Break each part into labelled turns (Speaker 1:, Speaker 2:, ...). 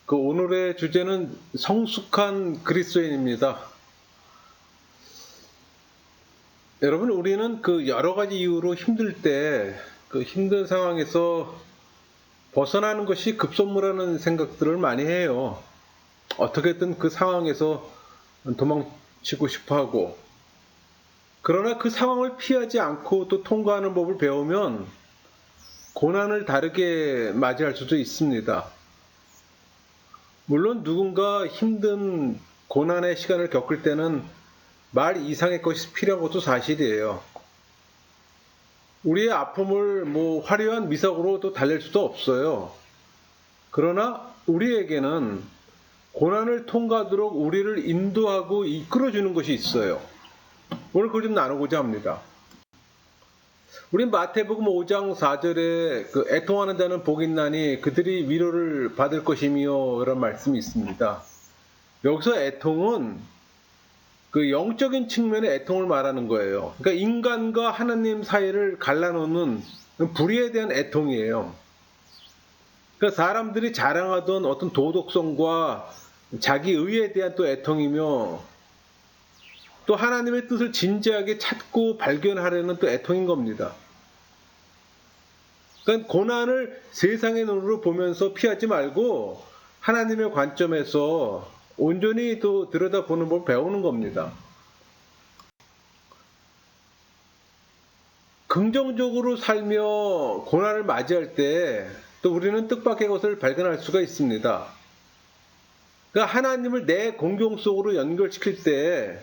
Speaker 1: 오늘의 주제는 성숙한 그리스도인입니다. 여러분, 우리는 여러 가지 이유로 힘들 때 힘든 상황에서 벗어나는 것이 급선무라는 생각들을 많이 해요. 어떻게든 그 상황에서 도망치고 싶어 하고, 그러나 그 상황을 피하지 않고 또 통과하는 법을 배우면 고난을 다르게 맞이할 수도 있습니다. 물론 누군가 힘든 고난의 시간을 겪을 때는 말 이상의 것이 필요한 것도 사실이에요. 우리의 아픔을 화려한 미석으로 또 달랠 수도 없어요. 그러나 우리에게는 고난을 통과하도록 우리를 인도하고 이끌어주는 것이 있어요. 오늘 그걸 좀 나누고자 합니다. 우리 마태복음 5장 4절에 애통하는 자는 복이 있나니 그들이 위로를 받을 것이며 이런 말씀이 있습니다. 여기서 애통은 영적인 측면의 애통을 말하는 거예요. 그러니까 인간과 하나님 사이를 갈라놓는 불의에 대한 애통이에요. 그러니까 사람들이 자랑하던 어떤 도덕성과 자기 의에 대한 또 애통이며 또 하나님의 뜻을 진지하게 찾고 발견하려는 또 애통인 겁니다. 그러니까 고난을 세상의 눈으로 보면서 피하지 말고 하나님의 관점에서 온전히 또 들여다보는 법 배우는 겁니다. 긍정적으로 살며 고난을 맞이할 때 또 우리는 뜻밖의 것을 발견할 수가 있습니다. 그러니까 하나님을 내 공경 속으로 연결시킬 때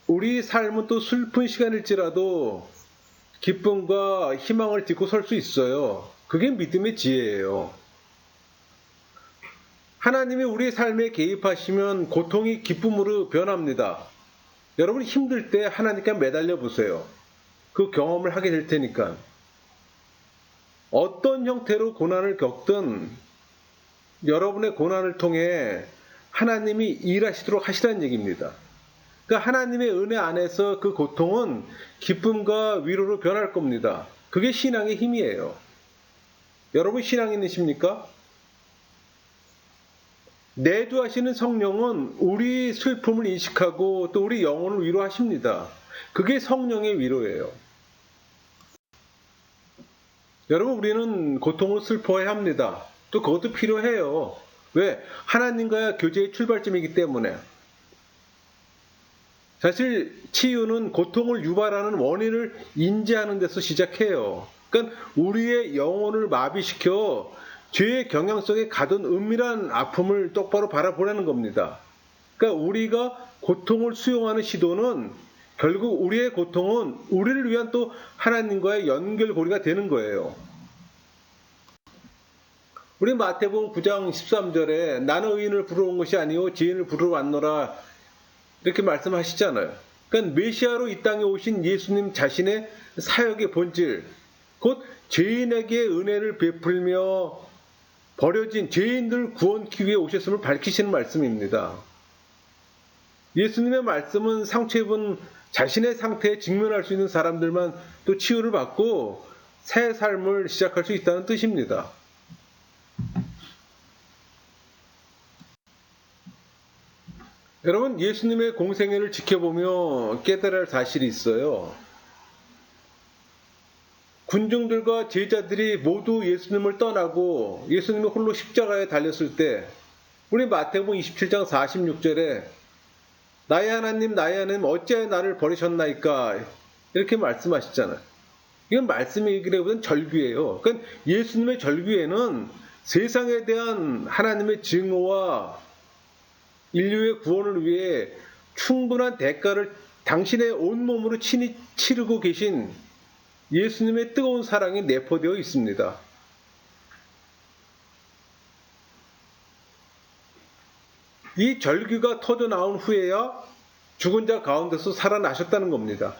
Speaker 1: 우리 삶은 또 슬픈 시간일지라도 기쁨과 희망을 딛고 설 수 있어요. 그게 믿음의 지혜예요. 하나님이 우리의 삶에 개입하시면 고통이 기쁨으로 변합니다. 여러분 힘들 때 하나님께 매달려 보세요. 그 경험을 하게 될 테니까. 어떤 형태로 고난을 겪든 여러분의 고난을 통해 하나님이 일하시도록 하시라는 얘기입니다. 그러니까 하나님의 은혜 안에서 그 고통은 기쁨과 위로로 변할 겁니다. 그게 신앙의 힘이에요. 여러분 신앙인이십니까? 내주하시는 성령은 우리 슬픔을 인식하고 또 우리 영혼을 위로하십니다. 그게 성령의 위로예요. 여러분 우리는 고통을 슬퍼해야 합니다. 또 그것도 필요해요. 왜? 하나님과의 교제의 출발점이기 때문에. 사실 치유는 고통을 유발하는 원인을 인지하는 데서 시작해요. 그러니까 우리의 영혼을 마비시켜 죄의 경향 속에 가둔 은밀한 아픔을 똑바로 바라보라는 겁니다. 그러니까 우리가 고통을 수용하는 시도는 결국 우리의 고통은 우리를 위한 또 하나님과의 연결고리가 되는 거예요. 우리 마태복음 9장 13절에 나는 의인을 부르러 온 것이 아니요 죄인을 부르러 왔노라 이렇게 말씀하시잖아요. 그러니까 메시아로 이 땅에 오신 예수님 자신의 사역의 본질, 곧 죄인에게 은혜를 베풀며 버려진 죄인들 구원하기 위해 오셨음을 밝히시는 말씀입니다. 예수님의 말씀은 상처 입은 자신의 상태에 직면할 수 있는 사람들만 또 치유를 받고 새 삶을 시작할 수 있다는 뜻입니다. 여러분 예수님의 공생애를 지켜보며 깨달아야 할 사실이 있어요. 군중들과 제자들이 모두 예수님을 떠나고 예수님이 홀로 십자가에 달렸을 때 우리 마태복음 27장 46절에 나의 하나님 어찌하여 나를 버리셨나이까 이렇게 말씀하시잖아요. 이건 말씀이기보다는 절규예요. 그러니까 예수님의 절규에는 세상에 대한 하나님의 증오와 인류의 구원을 위해 충분한 대가를 당신의 온몸으로 친히 치르고 계신 예수님의 뜨거운 사랑이 내포되어 있습니다. 이 절규가 터져 나온 후에야 죽은 자 가운데서 살아나셨다는 겁니다.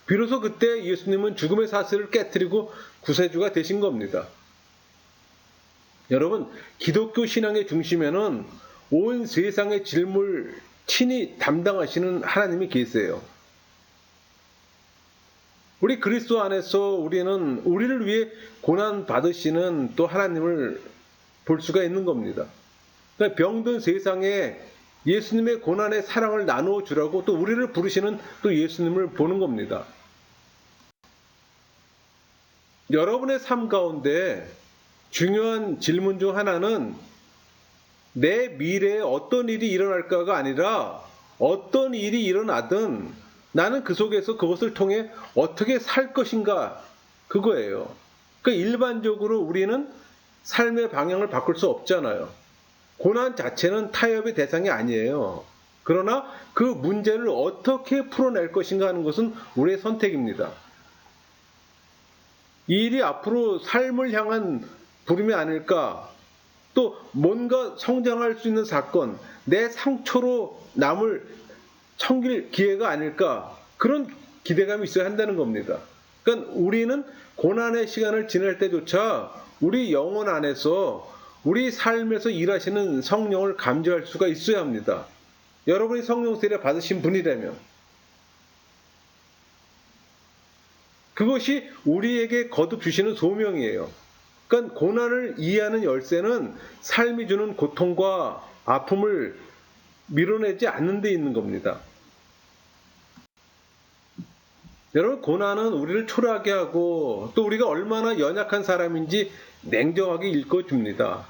Speaker 1: 비로소 그때 예수님은 죽음의 사슬을 깨트리고 구세주가 되신 겁니다. 여러분, 기독교 신앙의 중심에는 온 세상의 질문을 친히 담당하시는 하나님이 계세요. 우리 그리스도 안에서 우리는 우리를 위해 고난 받으시는 또 하나님을 볼 수가 있는 겁니다. 그러니까 병든 세상에 예수님의 고난의 사랑을 나누어 주라고 또 우리를 부르시는 또 예수님을 보는 겁니다. 여러분의 삶 가운데 중요한 질문 중 하나는 내 미래에 어떤 일이 일어날까가 아니라 어떤 일이 일어나든 나는 그 속에서 그것을 통해 어떻게 살 것인가, 그거예요. 그러니까 일반적으로 우리는 삶의 방향을 바꿀 수 없잖아요. 고난 자체는 타협의 대상이 아니에요. 그러나 그 문제를 어떻게 풀어낼 것인가 하는 것은 우리의 선택입니다. 이 일이 앞으로 삶을 향한 부름이 아닐까, 또 뭔가 성장할 수 있는 사건, 내 상처로 남을 섬길 기회가 아닐까, 그런 기대감이 있어야 한다는 겁니다. 그러니까 우리는 고난의 시간을 지낼 때조차 우리 영혼 안에서 우리 삶에서 일하시는 성령을 감지할 수가 있어야 합니다. 여러분이 성령 세례 받으신 분이라면 그것이 우리에게 거듭 주시는 소명이에요. 그러니까 고난을 이해하는 열쇠는 삶이 주는 고통과 아픔을 밀어내지 않는 데 있는 겁니다. 여러분, 고난은 우리를 초라하게 하고 또 우리가 얼마나 연약한 사람인지 냉정하게 읽어줍니다.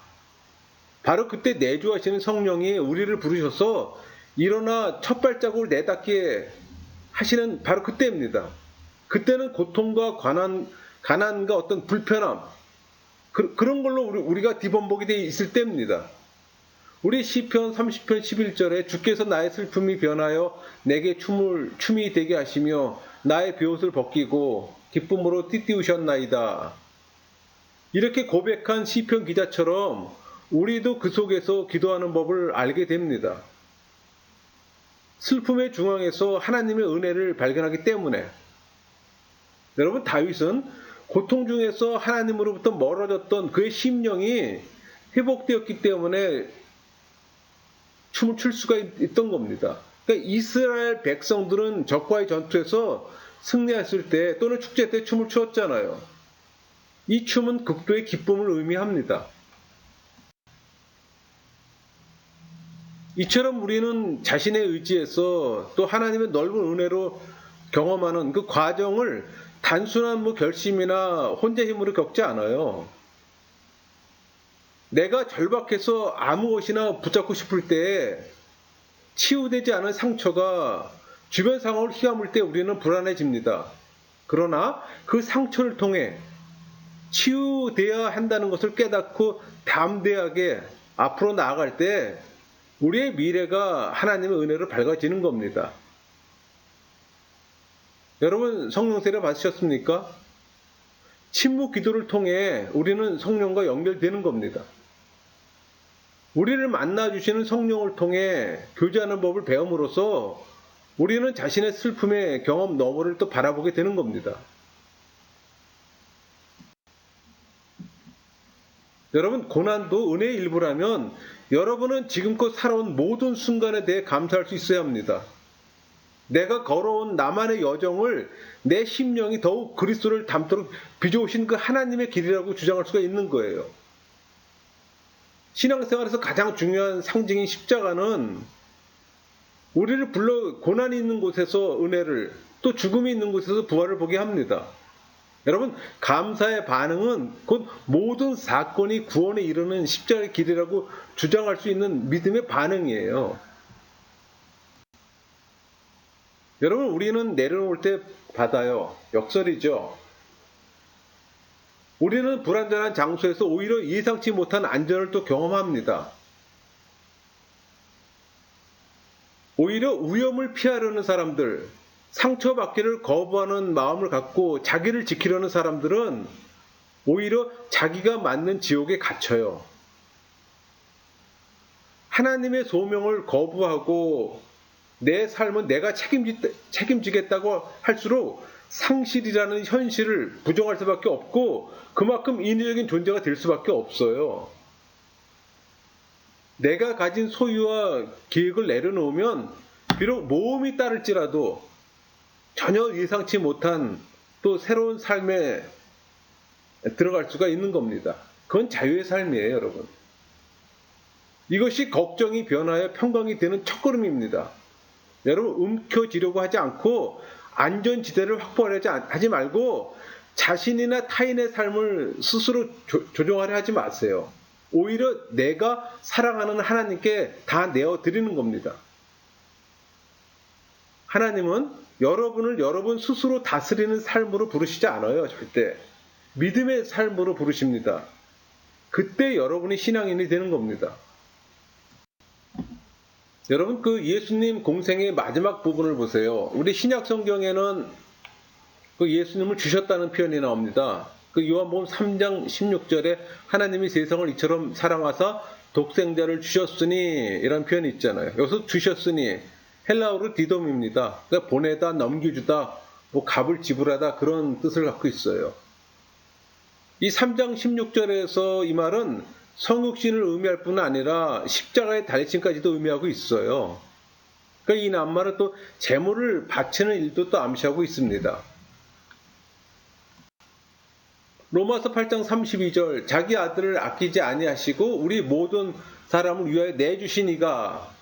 Speaker 1: 바로 그때 내주하시는 성령이 우리를 부르셔서 일어나 첫 발자국을 내닫게 하시는 바로 그때입니다. 그때는 고통과 가난과 어떤 불편함, 그런 걸로 우리가 뒤범벅이 되어 있을 때입니다. 우리 시편 30편 11절에 주께서 나의 슬픔이 변하여 내게 춤이 되게 하시며 나의 베옷을 벗기고 기쁨으로 띠띠우셨나이다. 이렇게 고백한 시편 기자처럼 우리도 그 속에서 기도하는 법을 알게 됩니다. 슬픔의 중앙에서 하나님의 은혜를 발견하기 때문에. 여러분, 다윗은 고통 중에서 하나님으로부터 멀어졌던 그의 심령이 회복되었기 때문에 춤을 출 수가 있던 겁니다. 그러니까 이스라엘 백성들은 적과의 전투에서 승리했을 때 또는 축제 때 춤을 추었잖아요. 이 춤은 극도의 기쁨을 의미합니다. 이처럼 우리는 자신의 의지에서 또 하나님의 넓은 은혜로 경험하는 그 과정을 단순한 결심이나 혼자 힘으로 겪지 않아요. 내가 절박해서 아무것이나 붙잡고 싶을 때 치유되지 않은 상처가 주변 상황을 휘감을 때 우리는 불안해집니다. 그러나 그 상처를 통해 치유되어야 한다는 것을 깨닫고 담대하게 앞으로 나아갈 때 우리의 미래가 하나님의 은혜로 밝아지는 겁니다. 여러분, 성령 세례 받으셨습니까? 침묵 기도를 통해 우리는 성령과 연결되는 겁니다. 우리를 만나주시는 성령을 통해 교제하는 법을 배움으로써 우리는 자신의 슬픔의 경험 너머를 또 바라보게 되는 겁니다. 여러분, 고난도 은혜의 일부라면 여러분은 지금껏 살아온 모든 순간에 대해 감사할 수 있어야 합니다. 내가 걸어온 나만의 여정을 내 심령이 더욱 그리스도를 닮도록 빚어오신 그 하나님의 길이라고 주장할 수가 있는 거예요. 신앙생활에서 가장 중요한 상징인 십자가는 우리를 불러 고난이 있는 곳에서 은혜를, 또 죽음이 있는 곳에서 부활을 보게 합니다. 여러분, 감사의 반응은 곧 모든 사건이 구원에 이르는 십자가의 길이라고 주장할 수 있는 믿음의 반응이에요. 여러분, 우리는 내려놓을 때 받아요. 역설이죠. 우리는 불안전한 장소에서 오히려 예상치 못한 안전을 또 경험합니다. 오히려 위험을 피하려는 사람들, 상처받기를 거부하는 마음을 갖고 자기를 지키려는 사람들은 오히려 자기가 맞는 지옥에 갇혀요. 하나님의 소명을 거부하고 내 삶은 내가 책임지겠다고 할수록 상실이라는 현실을 부정할 수밖에 없고 그만큼 인위적인 존재가 될 수밖에 없어요. 내가 가진 소유와 계획을 내려놓으면 비록 모험이 따를지라도 전혀 예상치 못한 또 새로운 삶에 들어갈 수가 있는 겁니다. 그건 자유의 삶이에요, 여러분. 이것이 걱정이 변하여 평강이 되는 첫걸음입니다. 여러분, 움켜쥐려고 하지 않고 안전지대를 하지 말고 자신이나 타인의 삶을 스스로 조종하려 하지 마세요. 오히려 내가 사랑하는 하나님께 다 내어드리는 겁니다. 하나님은 여러분을 여러분 스스로 다스리는 삶으로 부르시지 않아요. 절대. 믿음의 삶으로 부르십니다. 그때 여러분이 신앙인이 되는 겁니다. 여러분, 그 예수님 공생의 마지막 부분을 보세요. 우리 신약 성경에는 그 예수님을 주셨다는 표현이 나옵니다. 그 요한복음 3장 16절에 하나님이 세상을 이처럼 사랑하사 독생자를 주셨으니 이런 표현이 있잖아요. 여기서 주셨으니 헬라어로 디돔입니다. 그러니까 보내다, 넘겨주다, 뭐 값을 지불하다 그런 뜻을 갖고 있어요. 이 3장 16절에서 이 말은 성육신을 의미할 뿐 아니라 십자가의 달리심까지도 의미하고 있어요. 그러니까 이 낱말은 또 제물을 바치는 일도 또 암시하고 있습니다. 로마서 8장 32절 자기 아들을 아끼지 아니하시고 우리 모든 사람을 위하여 내주신 이가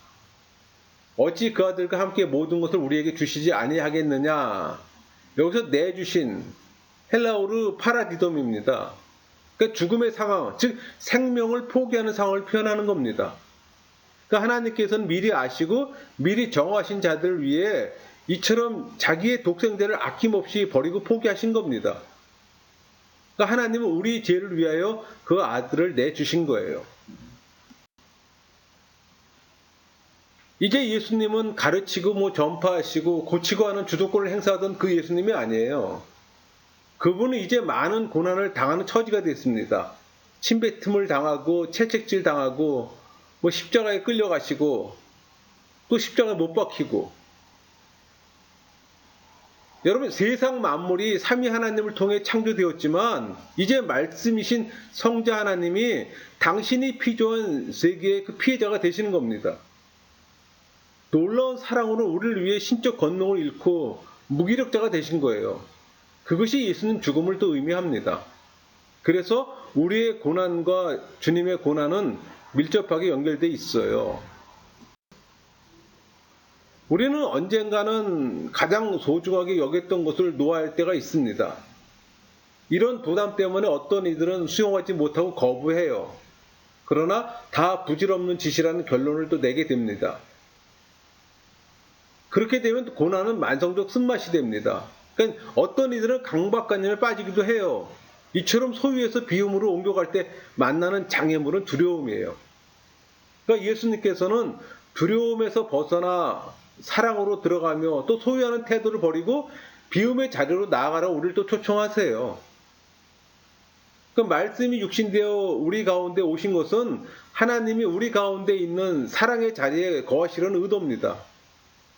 Speaker 1: 어찌 그 아들과 함께 모든 것을 우리에게 주시지 아니하겠느냐. 여기서 내주신 헬라어로 파라디돔입니다. 그러니까 죽음의 상황, 즉 생명을 포기하는 상황을 표현하는 겁니다. 그러니까 하나님께서는 미리 아시고 미리 정하신 자들을 위해 이처럼 자기의 독생자를 아낌없이 버리고 포기하신 겁니다. 그러니까 하나님은 우리 죄를 위하여 그 아들을 내주신 거예요. 이제 예수님은 가르치고 전파하시고 고치고 하는 주도권을 행사하던 그 예수님이 아니에요. 그분은 이제 많은 고난을 당하는 처지가 됐습니다. 침뱉음을 당하고 채찍질 당하고 십자가에 끌려가시고 또 십자가에 못 박히고. 여러분, 세상 만물이 삼위 하나님을 통해 창조되었지만 이제 말씀이신 성자 하나님이 당신이 피조한 세계의 그 피해자가 되시는 겁니다. 놀라운 사랑으로 우리를 위해 신적 권능을 잃고 무기력자가 되신 거예요. 그것이 예수님 죽음을 또 의미합니다. 그래서 우리의 고난과 주님의 고난은 밀접하게 연결되어 있어요. 우리는 언젠가는 가장 소중하게 여겼던 것을 놓아야 할 때가 있습니다. 이런 부담 때문에 어떤 이들은 수용하지 못하고 거부해요. 그러나 다 부질없는 짓이라는 결론을 또 내게 됩니다. 그렇게 되면 고난은 만성적 쓴맛이 됩니다. 그러니까 어떤 이들은 강박관념에 빠지기도 해요. 이처럼 소유에서 비움으로 옮겨갈 때 만나는 장애물은 두려움이에요. 그러니까 예수님께서는 두려움에서 벗어나 사랑으로 들어가며 또 소유하는 태도를 버리고 비움의 자리로 나아가라고 우리를 또 초청하세요. 그 말씀이 육신되어 우리 가운데 오신 것은 하나님이 우리 가운데 있는 사랑의 자리에 거하시려는 의도입니다.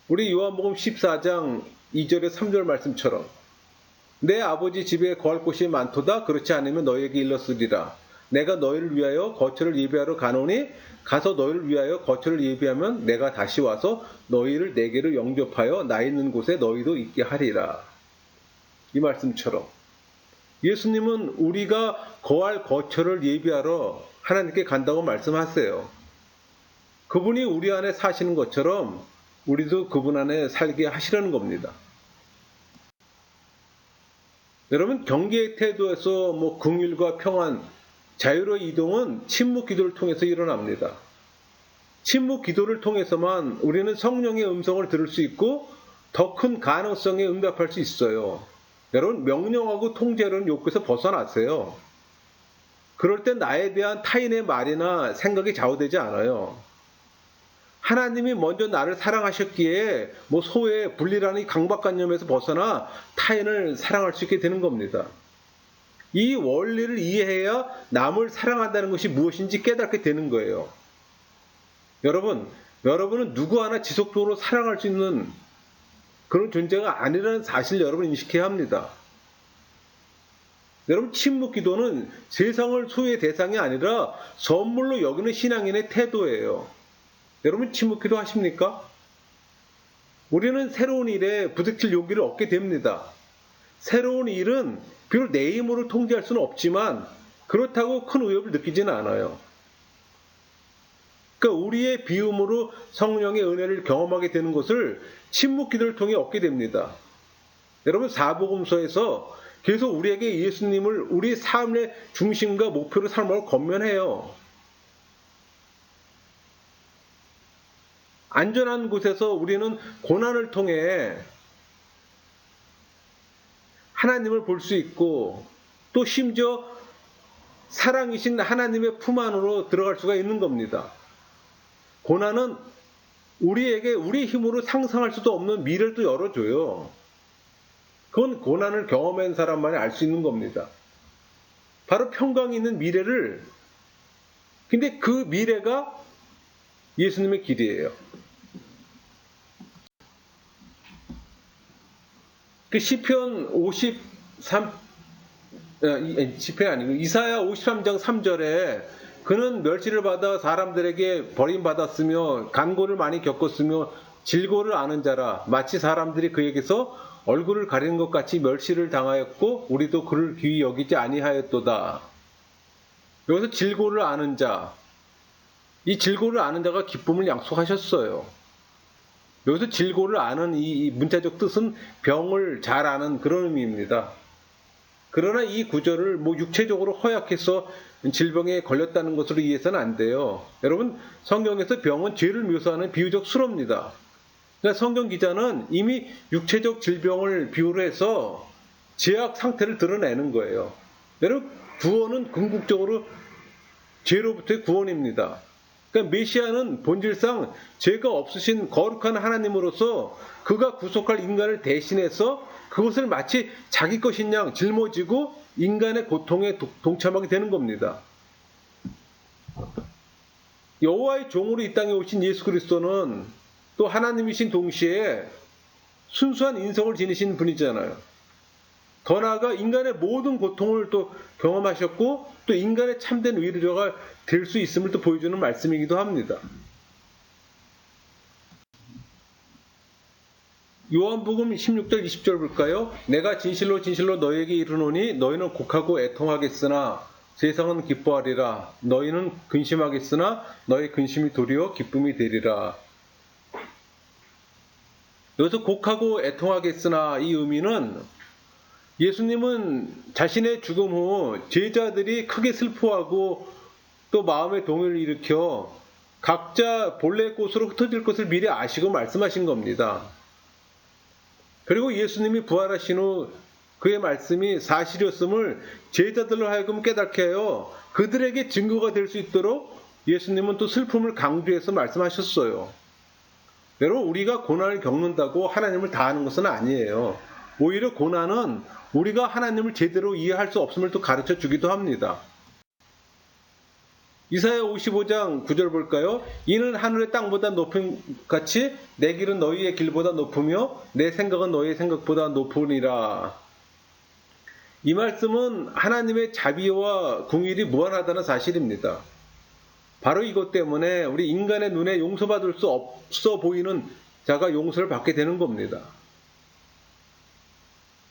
Speaker 1: 우리 요한복음 14장 2절에 3절 말씀처럼 내 아버지 집에 거할 곳이 많도다. 그렇지 않으면 너희에게 일렀으리라. 내가 너희를 위하여 거처를 예비하러 가노니 가서 너희를 위하여 거처를 예비하면 내가 다시 와서 너희를 내게로 영접하여 나 있는 곳에 너희도 있게 하리라. 이 말씀처럼 예수님은 우리가 거할 거처를 예비하러 하나님께 간다고 말씀하세요. 그분이 우리 안에 사시는 것처럼 우리도 그분 안에 살게 하시려는 겁니다. 여러분, 경계의 태도에서 긍휼과 평안, 자유로의 이동은 침묵 기도를 통해서 일어납니다. 침묵 기도를 통해서만 우리는 성령의 음성을 들을 수 있고 더 큰 가능성에 응답할 수 있어요. 여러분, 명령하고 통제하려는 욕구에서 벗어나세요. 그럴 때 나에 대한 타인의 말이나 생각이 좌우되지 않아요. 하나님이 먼저 나를 사랑하셨기에 소외, 분리라는 강박관념에서 벗어나 타인을 사랑할 수 있게 되는 겁니다. 이 원리를 이해해야 남을 사랑한다는 것이 무엇인지 깨닫게 되는 거예요. 여러분은 누구 하나 지속적으로 사랑할 수 있는 그런 존재가 아니라는 사실을 여러분 인식해야 합니다. 여러분, 침묵 기도는 세상을 소유의 대상이 아니라 선물로 여기는 신앙인의 태도예요. 여러분, 침묵 기도 하십니까? 우리는 새로운 일에 부딪힐 용기를 얻게 됩니다. 새로운 일은 비록 내 힘으로 통제할 수는 없지만 그렇다고 큰 위협을 느끼지는 않아요. 그러니까 우리의 비움으로 성령의 은혜를 경험하게 되는 것을 침묵 기도를 통해 얻게 됩니다. 여러분, 사복음서에서 계속 우리에게 예수님을 우리 삶의 중심과 목표로 삶으라고 권면해요. 안전한 곳에서 우리는 고난을 통해 하나님을 볼 수 있고, 또 심지어 사랑이신 하나님의 품 안으로 들어갈 수가 있는 겁니다. 고난은 우리에게 우리 힘으로 상상할 수도 없는 미래를 또 열어줘요. 그건 고난을 경험한 사람만이 알 수 있는 겁니다. 바로 평강이 있는 미래를, 근데 그 미래가 예수님의 길이에요. 그 시편 53, 시편이 아니고 이사야 53장 3절에 그는 멸시를 받아 사람들에게 버림받았으며 간고를 많이 겪었으며 질고를 아는 자라, 마치 사람들이 그에게서 얼굴을 가리는 것 같이 멸시를 당하였고 우리도 그를 귀히 여기지 아니하였도다. 여기서 질고를 아는 자, 이 질고를 아는 자가 기쁨을 약속하셨어요. 여기서 질고를 아는 이 문자적 뜻은 병을 잘 아는 그런 의미입니다. 그러나 이 구절을 육체적으로 허약해서 질병에 걸렸다는 것으로 이해해서는 안 돼요. 여러분, 성경에서 병은 죄를 묘사하는 비유적 수로입니다. 그러니까 성경 기자는 이미 육체적 질병을 비유로 해서 죄악 상태를 드러내는 거예요. 여러분, 구원은 궁극적으로 죄로부터의 구원입니다. 그러니까 메시아는 본질상 죄가 없으신 거룩한 하나님으로서 그가 구속할 인간을 대신해서 그것을 마치 자기 것인 양 짊어지고 인간의 고통에 동참하게 되는 겁니다. 여호와의 종으로 이 땅에 오신 예수 그리스도는 또 하나님이신 동시에 순수한 인성을 지니신 분이잖아요. 더 나아가 인간의 모든 고통을 또 경험하셨고 또 인간의 참된 위로가 될 수 있음을 또 보여주는 말씀이기도 합니다. 요한복음 16절 20절 볼까요? 내가 진실로 진실로 너희에게 이르노니 너희는 곡하고 애통하겠으나 세상은 기뻐하리라. 너희는 근심하겠으나 너희 근심이 도리어 기쁨이 되리라. 여기서 곡하고 애통하겠으나 이 의미는 예수님은 자신의 죽음 후 제자들이 크게 슬퍼하고 또 마음의 동요를 일으켜 각자 본래 곳으로 흩어질 것을 미리 아시고 말씀하신 겁니다. 그리고 예수님이 부활하신 후 그의 말씀이 사실이었음을 제자들로 하여금 깨닫게 하여 그들에게 증거가 될 수 있도록 예수님은 또 슬픔을 강조해서 말씀하셨어요. 여러분, 우리가 고난을 겪는다고 하나님을 다 아는 것은 아니에요. 오히려 고난은 우리가 하나님을 제대로 이해할 수 없음을 또 가르쳐 주기도 합니다. 이사야 55장 9절 볼까요? 이는 하늘의 땅보다 높은 같이 내 길은 너희의 길보다 높으며 내 생각은 너희의 생각보다 높으니라. 이 말씀은 하나님의 자비와 궁일이 무한하다는 사실입니다. 바로 이것 때문에 우리 인간의 눈에 용서받을 수 없어 보이는 자가 용서를 받게 되는 겁니다.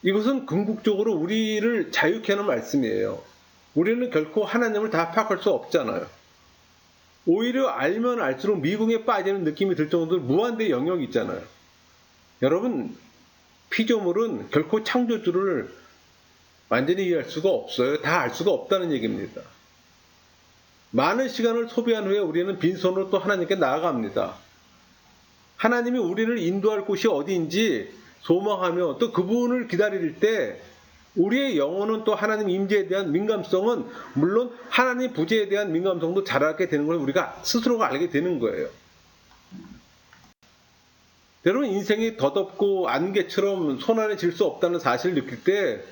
Speaker 1: 이것은 궁극적으로 우리를 자유케 하는 말씀이에요. 우리는 결코 하나님을 다 파악할 수 없잖아요. 오히려 알면 알수록 미궁에 빠지는 느낌이 들 정도로 무한대의 영역이 있잖아요. 여러분, 피조물은 결코 창조주를 완전히 이해할 수가 없어요. 다 알 수가 없다는 얘기입니다. 많은 시간을 소비한 후에 우리는 빈손으로 또 하나님께 나아갑니다. 하나님이 우리를 인도할 곳이 어디인지 소망하며 또 그분을 기다릴 때 우리의 영혼은 또 하나님 임재에 대한 민감성은 물론 하나님 부재에 대한 민감성도 자라게 되는 걸 우리가 스스로가 알게 되는 거예요. 여러분, 인생이 덧없고 안개처럼 손안에 쥘 수 없다는 사실을 느낄 때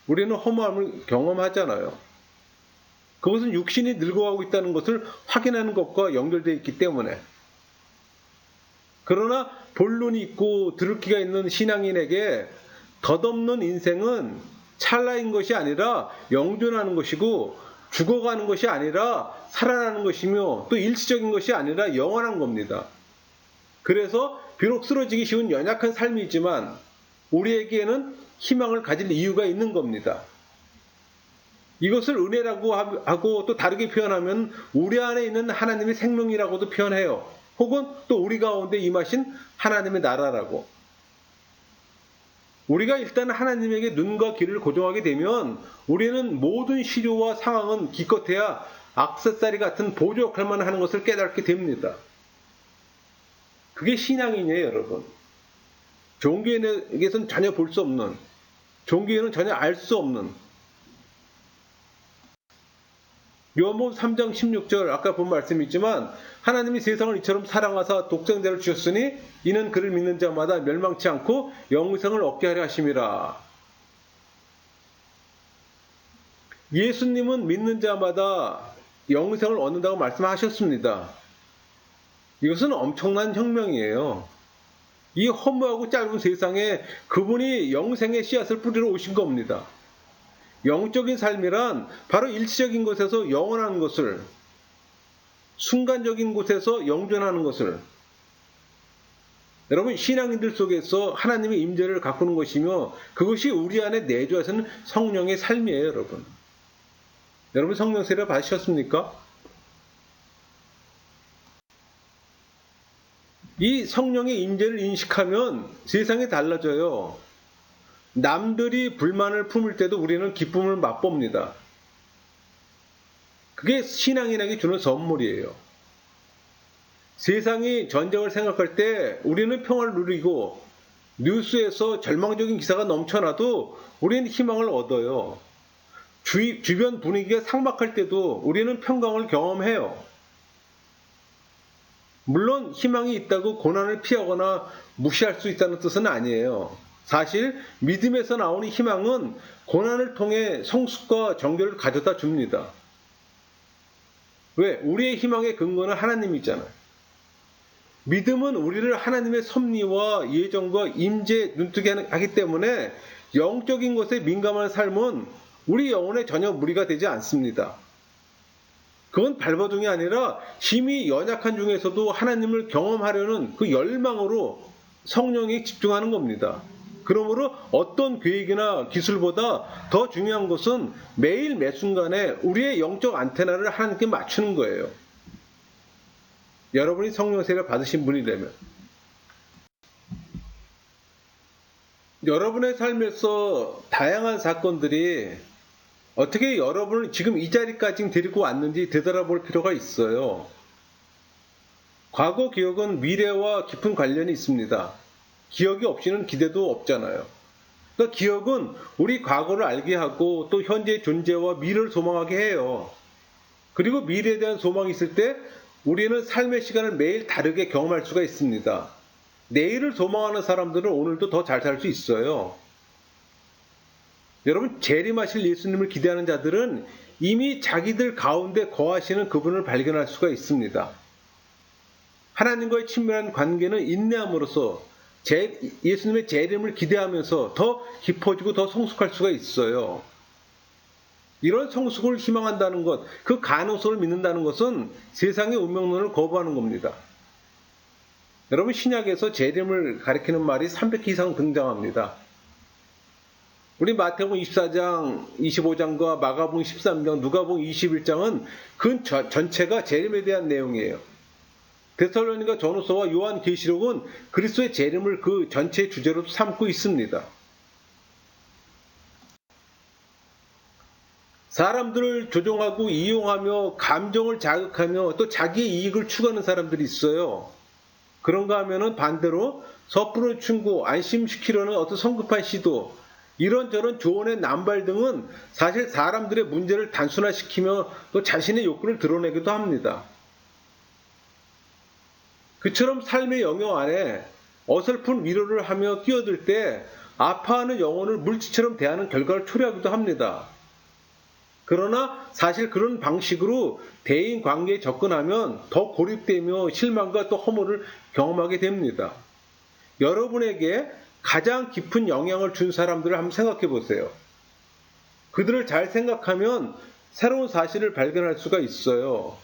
Speaker 1: 우리는 허무함을 경험하잖아요. 그것은 육신이 늙어가고 있다는 것을 확인하는 것과 연결되어 있기 때문에. 그러나 본론이 있고 들을기가 있는 신앙인에게 덧없는 인생은 찰나인 것이 아니라 영존하는 것이고 죽어가는 것이 아니라 살아나는 것이며 또 일시적인 것이 아니라 영원한 겁니다. 그래서 비록 쓰러지기 쉬운 연약한 삶이지만 우리에게는 희망을 가질 이유가 있는 겁니다. 이것을 은혜라고 하고 또 다르게 표현하면 우리 안에 있는 하나님의 생명이라고도 표현해요. 혹은 또 우리 가운데 임하신 하나님의 나라라고. 우리가 일단 하나님에게 눈과 귀를 고정하게 되면 우리는 모든 시류와 상황은 기껏해야 악세사리 같은 보조 역할만 하는 것을 깨닫게 됩니다. 그게 신앙이에요, 여러분. 종교인에게서는 전혀 볼 수 없는, 종교인은 전혀 알 수 없는. 요한복음 3장 16절 아까 본 말씀이 있지만 하나님이 세상을 이처럼 사랑하사 독생자를 주셨으니 이는 그를 믿는 자마다 멸망치 않고 영생을 얻게 하려 하심이라. 예수님은 믿는 자마다 영생을 얻는다고 말씀하셨습니다. 이것은 엄청난 혁명이에요. 이 허무하고 짧은 세상에 그분이 영생의 씨앗을 뿌리러 오신 겁니다. 영적인 삶이란 바로 일시적인 것에서 영원한 것을, 순간적인 곳에서 영존하는 것을, 여러분 신앙인들 속에서 하나님의 임재를 가꾸는 것이며 그것이 우리 안에 내주하시는 성령의 삶이에요, 여러분. 여러분 성령 세례 받으셨습니까? 이 성령의 임재를 인식하면 세상이 달라져요. 남들이 불만을 품을 때도 우리는 기쁨을 맛봅니다. 그게 신앙인에게 주는 선물이에요. 세상이 전쟁을 생각할 때 우리는 평화를 누리고 뉴스에서 절망적인 기사가 넘쳐나도 우리는 희망을 얻어요. 주변 분위기가 삭막할 때도 우리는 평강을 경험해요. 물론 희망이 있다고 고난을 피하거나 무시할 수 있다는 뜻은 아니에요. 사실 믿음에서 나오는 희망은 고난을 통해 성숙과 정결을 가져다 줍니다. 왜? 우리의 희망의 근거는 하나님이잖아요. 믿음은 우리를 하나님의 섭리와 예정과 임재에 눈뜨게 하기 때문에 영적인 것에 민감한 삶은 우리 영혼에 전혀 무리가 되지 않습니다. 그건 발버둥이 아니라 힘이 연약한 중에서도 하나님을 경험하려는 그 열망으로 성령에 집중하는 겁니다. 그러므로 어떤 계획이나 기술보다 더 중요한 것은 매일 매 순간에 우리의 영적 안테나를 하나님께 맞추는 거예요. 여러분이 성령 세례를 받으신 분이라면 여러분의 삶에서 다양한 사건들이 어떻게 여러분을 지금 이 자리까지 데리고 왔는지 되돌아볼 필요가 있어요. 과거 기억은 미래와 깊은 관련이 있습니다. 기억이 없이는 기대도 없잖아요. 그러니까 기억은 우리 과거를 알게 하고 또 현재의 존재와 미래를 소망하게 해요. 그리고 미래에 대한 소망이 있을 때 우리는 삶의 시간을 매일 다르게 경험할 수가 있습니다. 내일을 소망하는 사람들은 오늘도 더 잘 살 수 있어요. 여러분 재림하실 예수님을 기대하는 자들은 이미 자기들 가운데 거하시는 그분을 발견할 수가 있습니다. 하나님과의 친밀한 관계는 인내함으로써 예수님의 재림을 기대하면서 더 깊어지고 더 성숙할 수가 있어요. 이런 성숙을 희망한다는 것, 그 가능성을 믿는다는 것은 세상의 운명론을 거부하는 겁니다. 여러분 신약에서 재림을 가리키는 말이 300개 이상 등장합니다. 우리 마태복음 24장, 25장과 마가복음 13장, 누가복음 21장은 그 전체가 재림에 대한 내용이에요. 데살로니가 전후서와 요한 계시록은 그리스도의 재림을 그 전체의 주제로 삼고 있습니다. 사람들을 조종하고 이용하며 감정을 자극하며 또 자기의 이익을 추구하는 사람들이 있어요. 그런가 하면은 반대로 섣부른 충고, 안심시키려는 어떤 성급한 시도, 이런저런 조언의 남발 등은 사실 사람들의 문제를 단순화시키며 또 자신의 욕구를 드러내기도 합니다. 그처럼 삶의 영역 안에 어설픈 위로를 하며 끼어들 때 아파하는 영혼을 물질처럼 대하는 결과를 초래하기도 합니다. 그러나 사실 그런 방식으로 대인 관계에 접근하면 더 고립되며 실망과 또 허물을 경험하게 됩니다. 여러분에게 가장 깊은 영향을 준 사람들을 한번 생각해 보세요. 그들을 잘 생각하면 새로운 사실을 발견할 수가 있어요.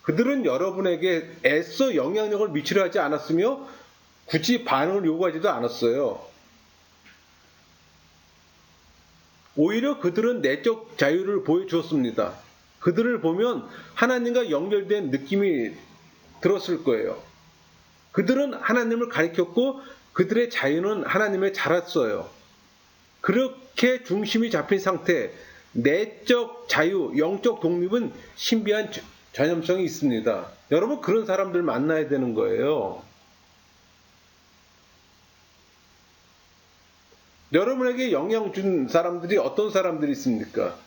Speaker 1: 그들은 여러분에게 애써 영향력을 미치려 하지 않았으며 굳이 반응을 요구하지도 않았어요. 오히려 그들은 내적 자유를 보여주었습니다. 그들을 보면 하나님과 연결된 느낌이 들었을 거예요. 그들은 하나님을 가리켰고 그들의 자유는 하나님에 자랐어요. 그렇게 중심이 잡힌 상태, 내적 자유, 영적 독립은 신비한 전염성이 있습니다. 여러분 그런 사람들 만나야 되는 거예요. 여러분에게 영향 준 사람들이 어떤 사람들이 있습니까?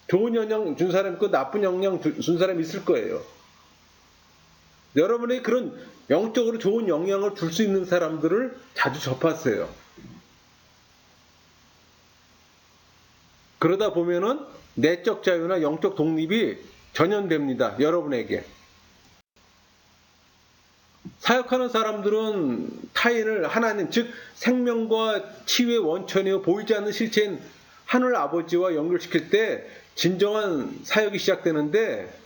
Speaker 1: 좋은 영향 준 사람 있고 나쁜 영향 준 사람이 있을 거예요. 여러분에게 그런 영적으로 좋은 영향을 줄 수 있는 사람들을 자주 접하세요. 그러다 보면은 내적 자유나 영적 독립이 전염됩니다. 여러분에게. 사역하는 사람들은 타인을 하나님, 즉 생명과 치유의 원천이요 보이지 않는 실체인 하늘 아버지와 연결시킬 때 진정한 사역이 시작되는데,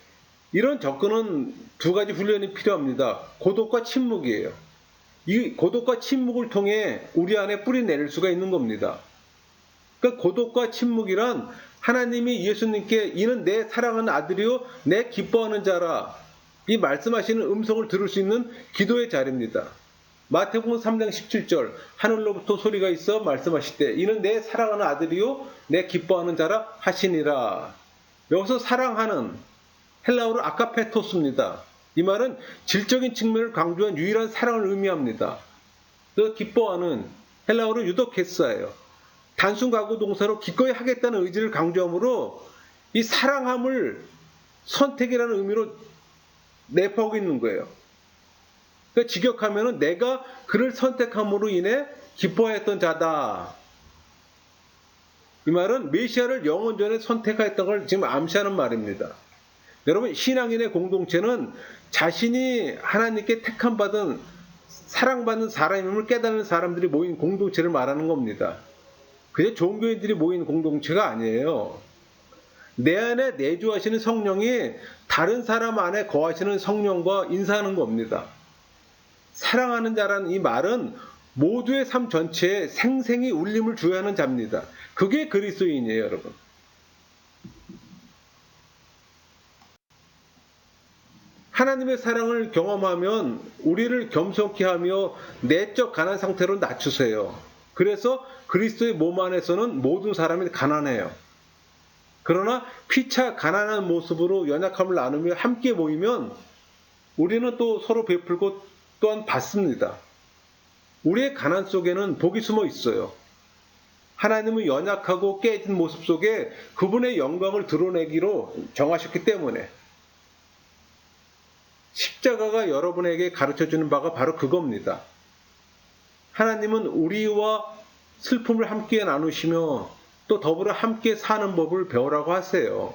Speaker 1: 이런 접근은 두 가지 훈련이 필요합니다. 고독과 침묵이에요. 이 고독과 침묵을 통해 우리 안에 뿌리 내릴 수가 있는 겁니다. 그러니까 고독과 침묵이란 하나님이 예수님께 이는 내 사랑하는 아들이요 내 기뻐하는 자라, 이 말씀하시는 음성을 들을 수 있는 기도의 자리입니다. 마태복음 3장 17절 하늘로부터 소리가 있어 말씀하실 때 이는 내 사랑하는 아들이요 내 기뻐하는 자라 하시니라. 여기서 사랑하는 헬라어로 아카페토스입니다. 이 말은 질적인 측면을 강조한 유일한 사랑을 의미합니다. 그 기뻐하는 헬라어로 유도케스예요. 단순 과거 동사로 기꺼이 하겠다는 의지를 강조하므로 이 사랑함을 선택이라는 의미로 내포하고 있는 거예요. 그러니까 직역하면은 내가 그를 선택함으로 인해 기뻐했던 자다. 이 말은 메시아를 영원전에 선택하였던 걸 지금 암시하는 말입니다. 여러분 신앙인의 공동체는 자신이 하나님께 택함받은 사랑받는 사람임을 깨닫는 사람들이 모인 공동체를 말하는 겁니다. 그냥 종교인들이 모인 공동체가 아니에요. 내 안에 내주하시는 성령이 다른 사람 안에 거하시는 성령과 인사하는 겁니다. 사랑하는 자라는 이 말은 모두의 삶 전체에 생생히 울림을 줘야 하는 자입니다. 그게 그리스도인이에요, 여러분. 하나님의 사랑을 경험하면 우리를 겸손케 하며 내적 가난 상태로 낮추세요. 그래서 그리스도의 몸 안에서는 모든 사람이 가난해요. 그러나 피차 가난한 모습으로 연약함을 나누며 함께 모이면 우리는 또 서로 베풀고 또한 받습니다. 우리의 가난 속에는 복이 숨어 있어요. 하나님은 연약하고 깨진 모습 속에 그분의 영광을 드러내기로 정하셨기 때문에 십자가가 여러분에게 가르쳐주는 바가 바로 그겁니다. 하나님은 우리와 슬픔을 함께 나누시며 또 더불어 함께 사는 법을 배우라고 하세요.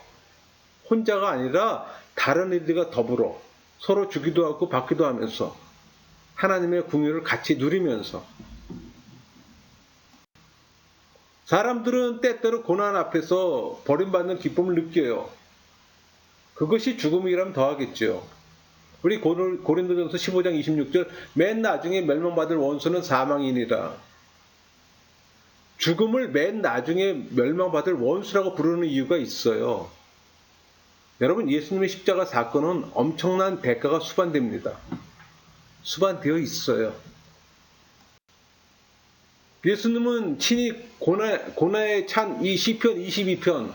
Speaker 1: 혼자가 아니라 다른 이들과 더불어 서로 주기도 하고 받기도 하면서 하나님의 궁유를 같이 누리면서. 사람들은 때때로 고난 앞에서 버림받는 기쁨을 느껴요. 그것이 죽음이라면 더하겠죠. 우리 고린도전서 15장 26절 맨 나중에 멸망받을 원수는 사망이니라. 죽음을 맨 나중에 멸망받을 원수라고 부르는 이유가 있어요. 여러분 예수님의 십자가 사건은 엄청난 대가가 수반됩니다. 수반되어 있어요. 예수님은 친히 고난에 찬 이 시편 22편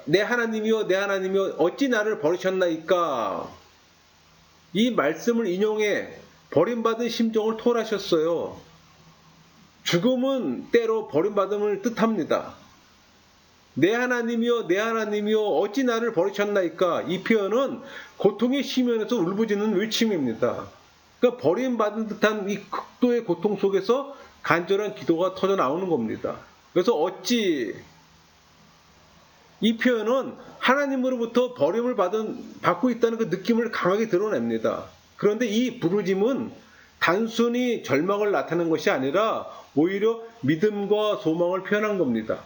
Speaker 1: 내 하나님이여 내 하나님이여 어찌 나를 버리셨나이까, 이 말씀을 인용해 버림받은 심정을 토할하셨어요. 죽음은 때로 버림받음을 뜻합니다. 내 하나님이여 내 하나님이여 어찌 나를 버리셨나이까, 이 표현은 고통의 심연에서 울부짖는 외침입니다. 그러니까 버림받은 듯한 이 극도의 고통 속에서 간절한 기도가 터져 나오는 겁니다. 그래서 어찌, 이 표현은 하나님으로부터 버림을 받고 있다는 그 느낌을 강하게 드러냅니다. 그런데 이 부르짐은 단순히 절망을 나타내는 것이 아니라 오히려 믿음과 소망을 표현한 겁니다.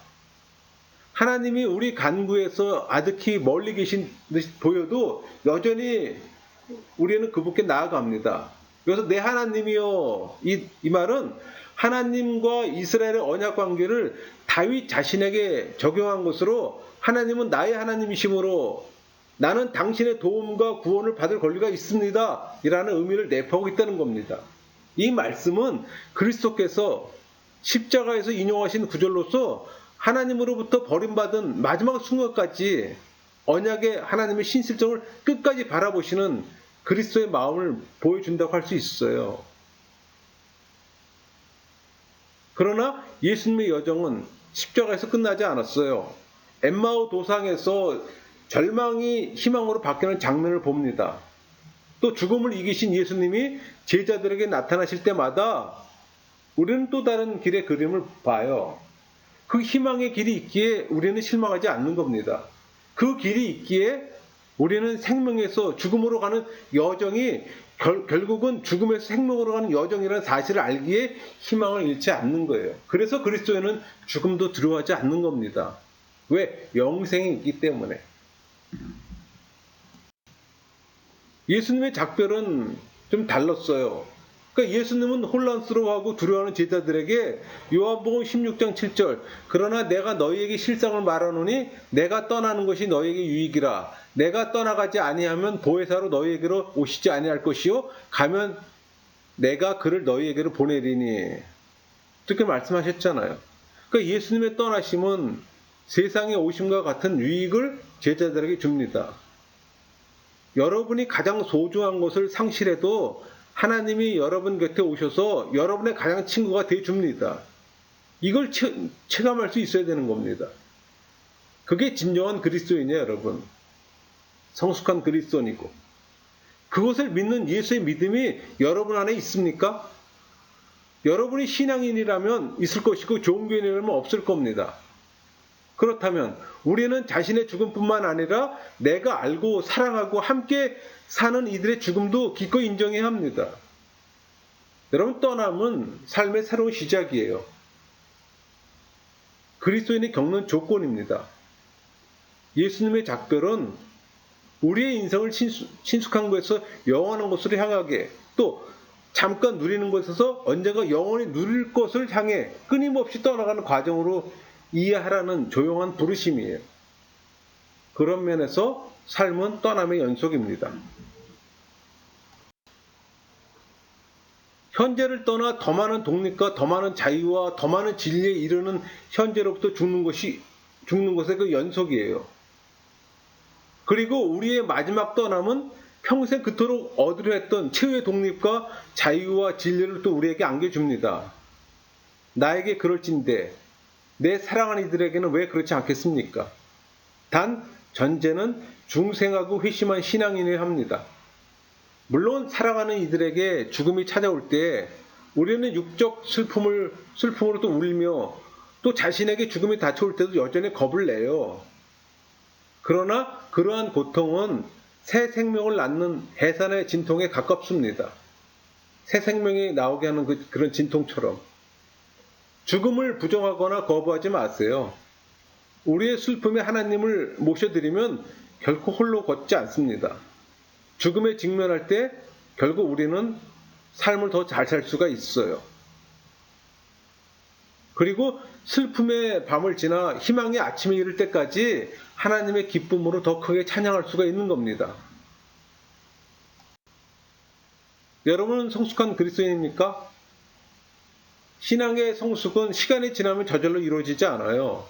Speaker 1: 하나님이 우리 간구에서 아득히 멀리 계신 듯이 보여도 여전히 우리는 그분께 나아갑니다. 여기서 내 하나님이여, 이 말은 하나님과 이스라엘의 언약 관계를 다윗 자신에게 적용한 것으로, 하나님은 나의 하나님이시므로 나는 당신의 도움과 구원을 받을 권리가 있습니다 이라는 의미를 내포하고 있다는 겁니다. 이 말씀은 그리스도께서 십자가에서 인용하신 구절로서 하나님으로부터 버림받은 마지막 순간까지 언약의 하나님의 신실성을 끝까지 바라보시는 그리스도의 마음을 보여준다고 할 수 있어요. 그러나 예수님의 여정은 십자가에서 끝나지 않았어요. 엠마오 도상에서 절망이 희망으로 바뀌는 장면을 봅니다. 또 죽음을 이기신 예수님이 제자들에게 나타나실 때마다 우리는 또 다른 길의 그림을 봐요. 그 희망의 길이 있기에 우리는 실망하지 않는 겁니다. 그 길이 있기에 우리는 생명에서 죽음으로 가는 여정이 결국은 죽음에서 생명으로 가는 여정이라는 사실을 알기에 희망을 잃지 않는 거예요. 그래서 그리스도에는 죽음도 두려워하지 않는 겁니다. 왜? 영생이 있기 때문에. 예수님의 작별은 좀 달랐어요. 그러니까 예수님은 혼란스러워하고 두려워하는 제자들에게 요한복음 16장 7절, 그러나 내가 너희에게 실상을 말하노니 내가 떠나는 것이 너희에게 유익이라. 내가 떠나가지 아니하면 보혜사로 너희에게로 오시지 아니할 것이요 가면 내가 그를 너희에게로 보내리니. 이렇게 말씀하셨잖아요. 그러니까 예수님의 떠나심은 세상에 오심과 같은 유익을 제자들에게 줍니다. 여러분이 가장 소중한 것을 상실해도 하나님이 여러분 곁에 오셔서 여러분의 가장 친구가 되어줍니다. 이걸 체감할 수 있어야 되는 겁니다. 그게 진정한 그리스도인이에요, 여러분. 성숙한 그리스도인이고. 그것을 믿는 예수의 믿음이 여러분 안에 있습니까? 여러분이 신앙인이라면 있을 것이고 종교인이라면 없을 겁니다. 그렇다면 우리는 자신의 죽음뿐만 아니라 내가 알고 사랑하고 함께 사는 이들의 죽음도 기꺼이 인정해야 합니다. 여러분, 떠남은 삶의 새로운 시작이에요. 그리스도인이 겪는 조건입니다. 예수님의 작별은 우리의 인생을 친숙한 곳에서 영원한 곳으로 향하게, 또 잠깐 누리는 곳에서 언젠가 영원히 누릴 것을 향해 끊임없이 떠나가는 과정으로 이해하라는 조용한 부르심이에요. 그런 면에서 삶은 떠남의 연속입니다. 현재를 떠나 더 많은 독립과 더 많은 자유와 더 많은 진리에 이르는 현재로부터 죽는 것의 그 연속이에요. 그리고 우리의 마지막 떠남은 평생 그토록 얻으려 했던 최후의 독립과 자유와 진리를 또 우리에게 안겨줍니다. 나에게 그럴진대 내 사랑하는 이들에게는 왜 그렇지 않겠습니까? 단 전제는 중생하고 회심한 신앙인을 합니다. 물론 사랑하는 이들에게 죽음이 찾아올 때 우리는 육적 슬픔으로 또 울며, 또 자신에게 죽음이 닥쳐올 때도 여전히 겁을 내요. 그러나 그러한 고통은 새 생명을 낳는 해산의 진통에 가깝습니다. 새 생명이 나오게 하는 그런 진통처럼. 죽음을 부정하거나 거부하지 마세요. 우리의 슬픔에 하나님을 모셔드리면 결코 홀로 걷지 않습니다. 죽음에 직면할 때 결국 우리는 삶을 더 잘 살 수가 있어요. 그리고 슬픔의 밤을 지나 희망의 아침이 이를 때까지 하나님의 기쁨으로 더 크게 찬양할 수가 있는 겁니다. 여러분은 성숙한 그리스도인입니까? 신앙의 성숙은 시간이 지나면 저절로 이루어지지 않아요.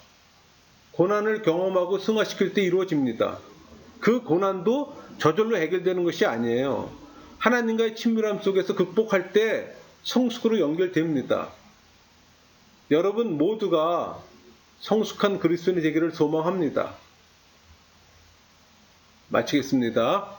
Speaker 1: 고난을 경험하고 승화시킬 때 이루어집니다. 그 고난도 저절로 해결되는 것이 아니에요. 하나님과의 친밀함 속에서 극복할 때 성숙으로 연결됩니다. 여러분 모두가 성숙한 그리스도인이 되기를 소망합니다. 마치겠습니다.